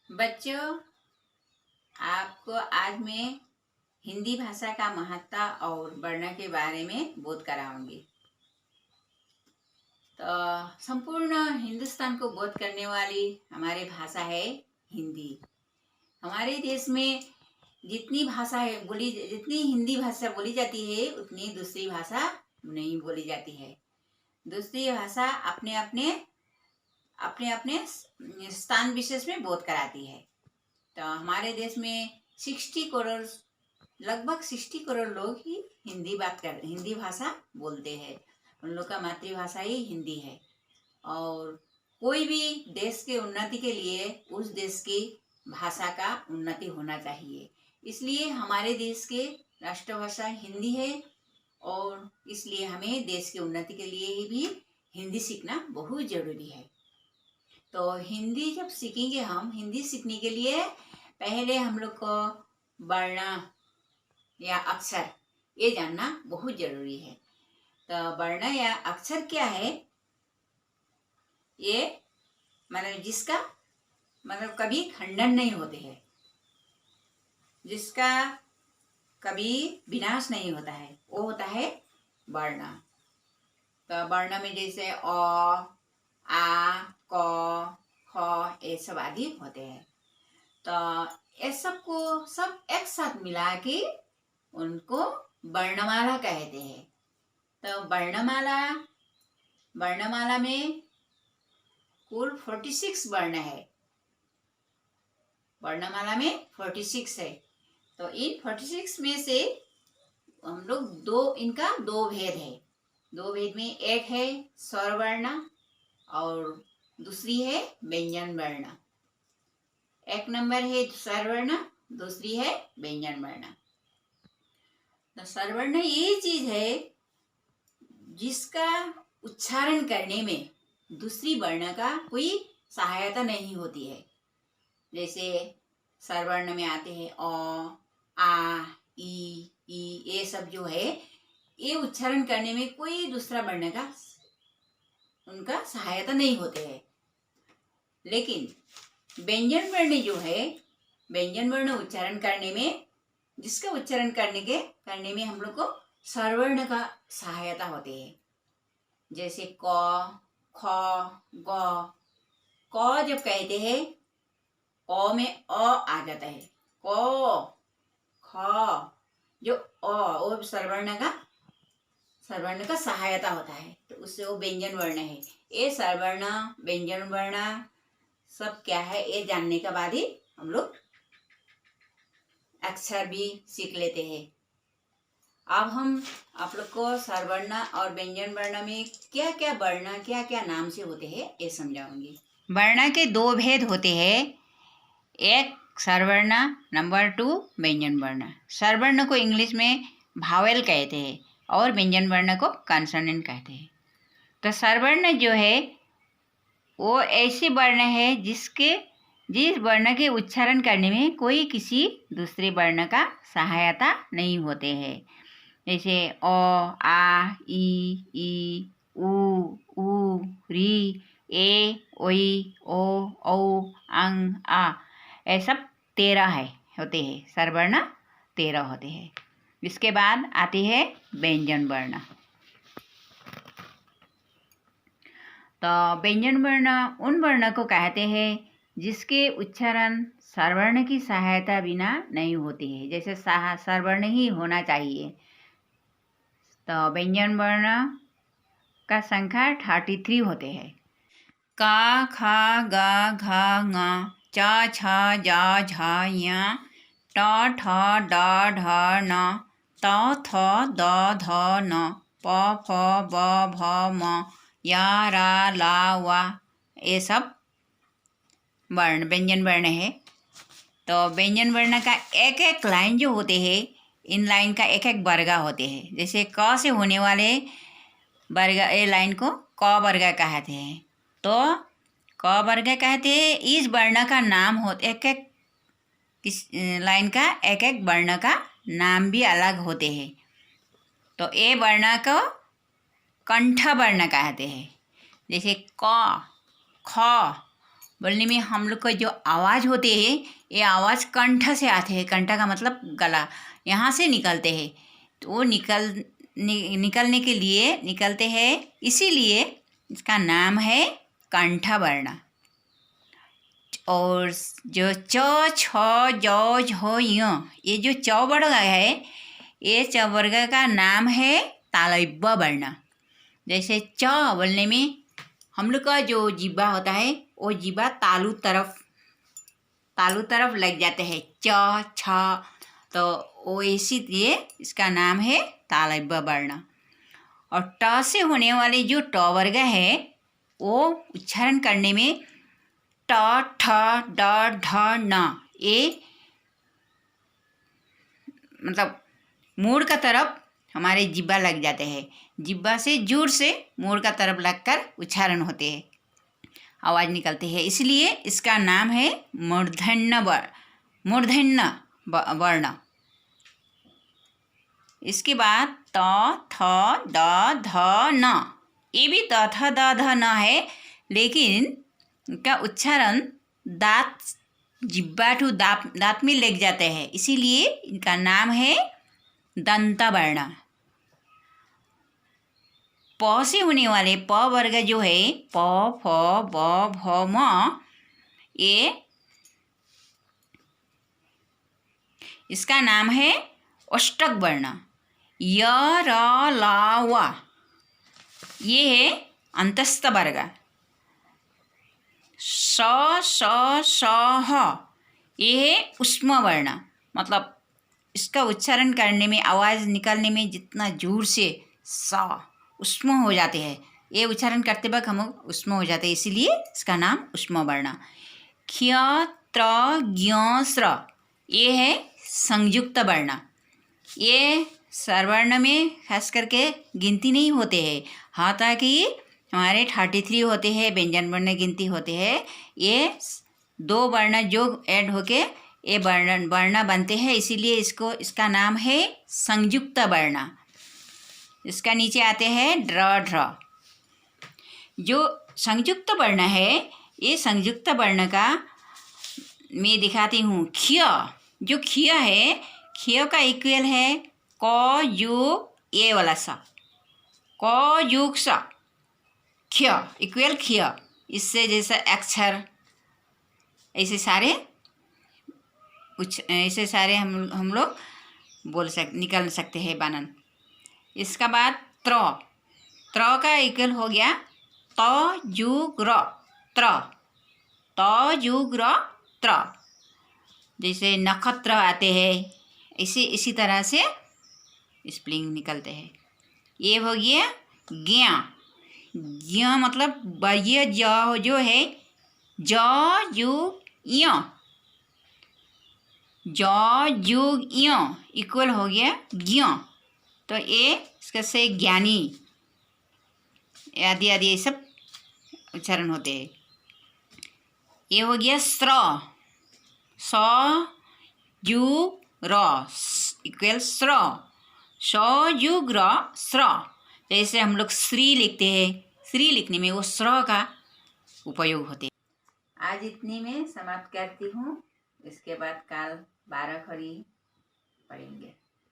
बच्चों, आपको आज मैं हिंदी भाषा का महत्व और वर्ण के बारे में बोध कराऊंगी। तो संपूर्ण हिंदुस्तान को बोध करने वाली हमारी भाषा है हिंदी। हमारे देश में जितनी भाषा है बोली, जितनी हिंदी भाषा बोली जाती है उतनी दूसरी भाषा नहीं बोली जाती है। दूसरी भाषा अपने अपने अपने अपने स्थान विशेष में बोध कराती है। तो हमारे देश में 60 करोड़ लोग ही हिंदी भाषा बोलते हैं। उन लोग का मातृभाषा ही हिंदी है। और कोई भी देश के उन्नति के लिए उस देश की भाषा का उन्नति होना चाहिए। इसलिए हमारे देश के राष्ट्रभाषा हिंदी है और इसलिए हमें देश की उन्नति के लिए भी हिंदी सीखना बहुत जरूरी है। तो हिंदी जब सीखेंगे, हम हिंदी सीखने के लिए पहले हम लोग को वर्ण या अक्षर ये जानना बहुत जरूरी है। तो वर्ण या अक्षर क्या है? ये मतलब जिसका मतलब कभी खंडन नहीं होते हैं, जिसका कभी विनाश नहीं होता है, वो होता है वर्ण। तो वर्ण में जैसे अ, आ, क, ख ये सब आदि होते हैं। तो ये सबको सब एक साथ मिला के उनको वर्णमाला कहते हैं। तो वर्णमाला में कुल 46 वर्ण है। वर्णमाला में 46 है। तो इन 46 में से हम लोग इनका दो भेद है। दो भेद में एक है स्वर वर्ण और दूसरी है व्यंजन वर्ण। एक नंबर है स्वर वर्ण, दूसरी है व्यंजन वर्ण। तो स्वर वर्ण ये चीज है जिसका उच्चारण करने में दूसरी वर्ण का कोई सहायता नहीं होती है। जैसे स्वर वर्ण में आते हैं अ, आ, ई, ये सब जो है, ये उच्चारण करने में कोई दूसरा वर्ण का उनका सहायता नहीं होते है। लेकिन व्यंजन वर्ण जो है, व्यंजन वर्ण उच्चारण करने में, जिसका उच्चारण करने में हम लोग को स्वरवर्ण का सहायता होती है। जैसे क, ख, ग। क जब कहते हैं, क में अ आ जाता है। क, ख जो वो स्वरवर्ण का सहायता होता है, तो उससे वो व्यंजन वर्ण है। ये स्वरवर्ण व्यंजन वर्ण सब क्या है ये जानने के बाद ही हम लोग अक्षर भी सीख लेते हैं। अब हम आप लोग को स्वरवर्ण और व्यंजन वर्ण में क्या क्या नाम से होते हैं ये समझाऊंगी। वर्ण के दो भेद होते हैं, एक स्वरवर्ण, नंबर 2 व्यंजन वर्ण। स्वरवर्ण को इंग्लिश में भावेल कहते हैं और व्यंजन वर्ण को कॉन्सोनेंट कहते हैं। तो स्वरवर्ण जो है वो ऐसे वर्ण है जिस वर्ण के उच्चारण करने में कोई किसी दूसरे वर्ण का सहायता नहीं होते हैं। जैसे अ, आ, ई, उ, री, ए, ओई, ओ, औ, अंग, आ, ये सब 13 होते हैं। स्वरवर्ण 13 होते हैं। इसके बाद आती है व्यंजन वर्ण। तो व्यंजन वर्ण उन वर्ण को कहते हैं जिसके उच्चारण स्वरवर्ण की सहायता बिना नहीं होती है। जैसे स्वरवर्ण ही होना चाहिए। तो व्यंजन वर्ण का संख्या 33 होते हैं। का, खा, गा, घा, ङा, चा, छा, जा, झा, या, ट, ठ, ड, ढ, न, त, थ, द, ध, न, प, फ, ब, भ, म, या, रा, ला, वा, ये सब वर्ण व्यंजन वर्ण है। तो व्यंजन वर्ण का एक एक लाइन जो होते हैं, इन लाइन का एक एक वर्ग होते हैं। जैसे क से होने वाले वर्ग, ये लाइन को क वर्ग कहते हैं। तो क वर्ग कहते हैं। इस वर्ण का नाम होते इस लाइन का एक एक वर्ण का नाम भी अलग होते हैं। तो ये वर्ण को कंठ वर्ण कहते हैं। जैसे क, ख, बोलने में हम लोग का जो आवाज़ होते हैं ये आवाज़ कंठ से आते हैं। कंठ का मतलब गला, यहाँ से निकलते हैं। तो वो निकलने के लिए निकलते हैं, इसीलिए इसका नाम है कंठ वर्ण। और जो च छ ज झ य, ये जो च वर्ग है, ये च वर्ग का नाम है तालव्य वर्ण। जैसे च बोलने में हम लोग का जो जिब्बा होता है वो जिब्बा तालू तरफ लग जाते हैं, च छ, तो वो इसीलिए इसका नाम है तालव्य वर्ण। और ट से होने वाले जो ट वर्ग है वो उच्चारण करने में ट ठ ड ढ न, ये मतलब मूड का तरफ हमारे जिब्बा लग जाते हैं। जिब्बा से जोर से मूड का तरफ लगकर उच्चारण होते हैं, आवाज़ निकलती है, इसलिए इसका नाम है मूर्धन्य वर्ण। इसके बाद त थ द ध न, ये भी त थ द ध न है, लेकिन इनका उच्चारण दांत जिब्बा टू दांत में लग जाते हैं, इसीलिए इनका नाम है दंत वर्ण। प से होने वाले प वर्ग जो है प फ ब भ म, ये इसका नाम है अष्टक वर्ण। य र ल व, ये है अंतस्थ वर्ग। स स स ह, ये है ऊष्म वर्ण। मतलब इसका उच्चारण करने में, आवाज़ निकालने में जितना जोर से स ऊष्म हो जाते हैं, ये उच्चारण करते वक्त हम ऊष्म हो जाते हैं, इसीलिए इसका नाम ऊष्म वर्ण। क्ष त्र ज्ञ स्र, ये है संयुक्त वर्ण। ये स्वरवर्ण में खास करके गिनती नहीं होते हैं, हालांकि हमारे 33 होते हैं व्यंजन वर्ण गिनती होते हैं। ये 2 वर्ण जो ऐड होके ये वर्ण बनते हैं, इसीलिए इसका नाम है संयुक्त वर्ण। इसका नीचे आते हैं ड्र ढ्र। जो संयुक्त वर्ण है, ये संयुक्त वर्ण का मैं दिखाती हूँ। क्ष, जो क्ष है, क्ष का इक्वल है क युग ये वाला सा, क युग सा, क्ष इक्वल क्ष। इससे जैसा अक्षर ऐसे सारे हम लोग निकल सकते हैं बानन। इसका बाद त्र का इक्वल हो गया त युग र त्र, त युग र त्र। जैसे नक्षत्र आते हैं, इसी तरह से स्पेलिंग निकलते हैं। ये हो गया ज्ञ। ज्ञ मतलब ये जो है ज युग य, ज युग य इक्वल हो गया ज्ञ। तो ये इसका से ज्ञानी आदि ये सब उच्चारण होते हैं। ये हो गया स्र, स युग र इक्वल स्र, स युग र स्र। जैसे हम लोग श्री लिखते हैं, श्री लिखने में वो स्र का उपयोग होते हैं। आज इतनी में समाप्त करती हूँ, इसके बाद कल 12 खड़ी पढ़ेंगे।